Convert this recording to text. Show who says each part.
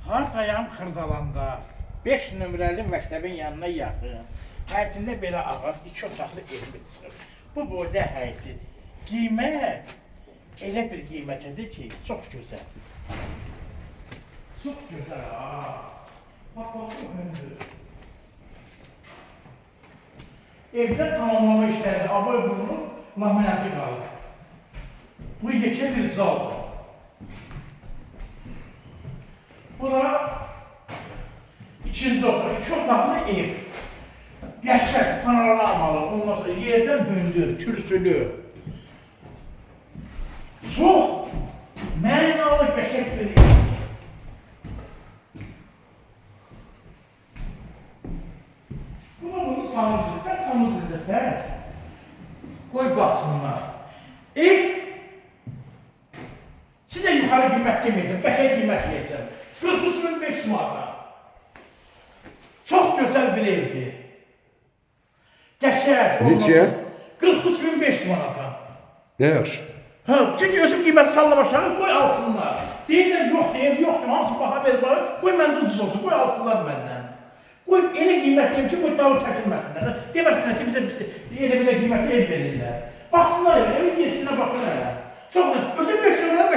Speaker 1: Hartayam Xırdalanda 5 nömrəli məktəbin yanına yaxın. Həyətində belə ağac, 2 otaqlı evli çıxır. Bu boyda həyəti. Qiymət elə bir qiymətədir ki, çox gözəl. Çox gözəl ha. Bakalım hündür. Evdə tamamlama işləri aboy vurulub, laminatı qalır. Bu yekə bir zaldır. Bura ikinci otaq, 2 otaqlı ev. Qəşəng, panoramalı, ondan sonra yerdən hündür, kürsülü. Çox mənalı, qəşəng bir ev. Bunu sanırsın, sanırsın sən. Qoy baxsınlar. Ev sizə yuxarı qiymət deməyəcəm, qəşəng qiymət verəcəm. 43.500 manata. Çox gözəl bir evdir. Qəşəng.
Speaker 2: Neçəyə?
Speaker 1: 43.500 manata.
Speaker 2: Ne yaxşı.
Speaker 1: Hə, çünki özüm qiymət sallamaşanı qoy alsınlar. Deyirlər, yoxdur, ev yoxdur, hamısı baha ver bana, qoy məndə ucuz olsun, qoy alsınlar məndən. Qoy elə qiymət deyim ki, qoy dalı çəkilməsinlər. Deməsinlər ki, bizə elə qiymətli ev verirlər. Baxsınlar evə, evin yesinə baxın hələ. Çox, özüm 5 nömrəli